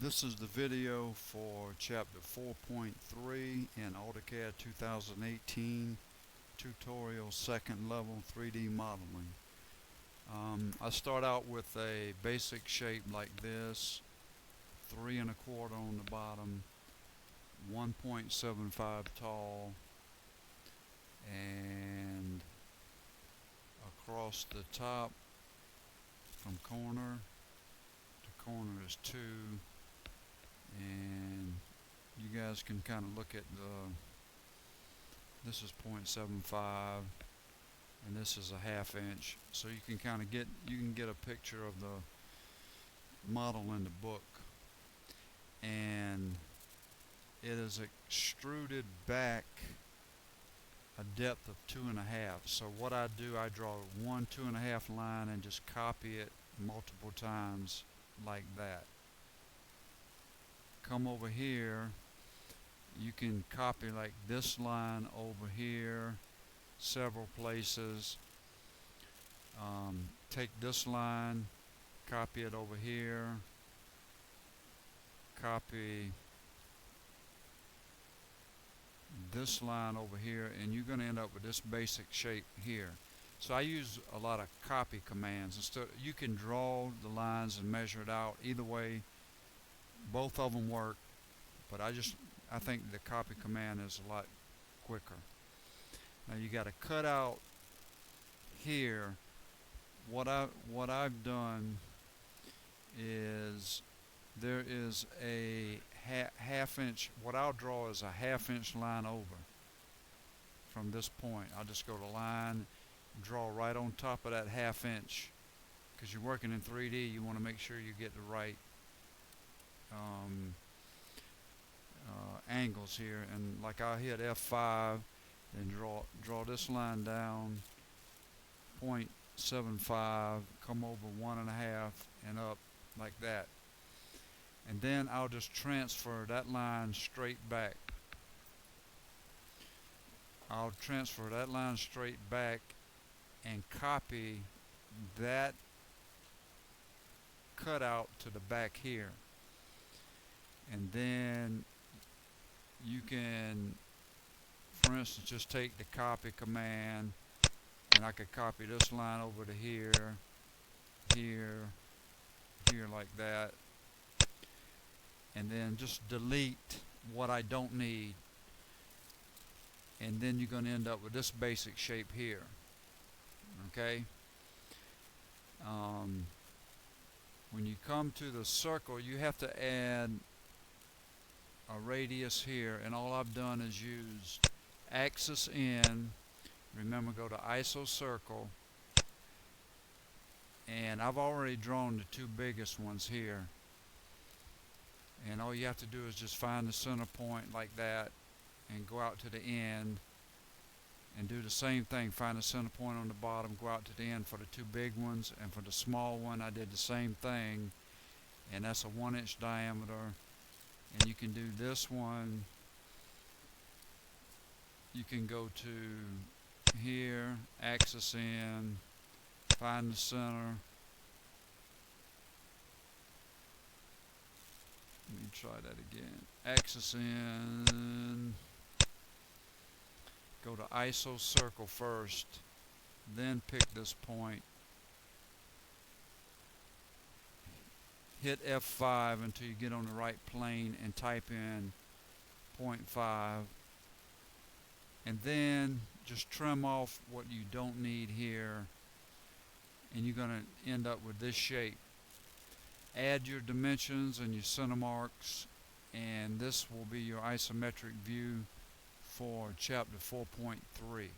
This is the video for chapter 4.3 in AutoCAD 2018 tutorial second level 3D modeling. I start out with a basic shape like this, 3 1/4 on the bottom, 1.75 tall, and across the top from corner to corner is 2. And you guys can kind of look at this is 0.75 and this is a 1/2 inch, so you can kind of get a picture of the model in the book. And it is extruded back a depth of 2.5. So what I do, I draw one 2.5 line and just copy it multiple times like that. Come over here, you can copy like this line over here several places. Take this line, copy it over here, copy this line over here, and you're going to end up with this basic shape here. So I use a lot of copy commands. Instead, you can draw the lines and measure it out. Either way, both of them work, but I think the copy command is a lot quicker. Now you got to cut out here. What I've done is there is a 1/2 inch. What I'll draw is a 1/2 inch line over from this point. I'll just go to line, draw right on top of that 1/2 inch, because you're working in 3D. You want to make sure you get the right angles here. And like I'll hit F5 and draw this line down 0.75, come over 1.5 and up like that. And then I'll just transfer that line straight back. I'll transfer that line straight back and copy that cutout to the back here. And then you can, for instance, just take the copy command, and I could copy this line over to here, here, here like that, and then just delete what I don't need, and then you're going to end up with this basic shape here. Okay? When you come to the circle, you have to add a radius here, and all I've done is use axis in. Remember, go to ISO circle, and I've already drawn the two biggest ones here, and all you have to do is just find the center point like that and go out to the end and do the same thing. Find the center point on the bottom, go out to the end for the two big ones, and for the small one I did the same thing, and that's a 1 inch diameter. And you can do this one. You can go to here, axis in, find the center. Let me try that again. Axis in, go to ISO circle first, then pick this point. Hit F5 until you get on the right plane and type in 0.5, and then just trim off what you don't need here, and you're going to end up with this shape. Add your dimensions and your center marks, and this will be your isometric view for chapter 4.3.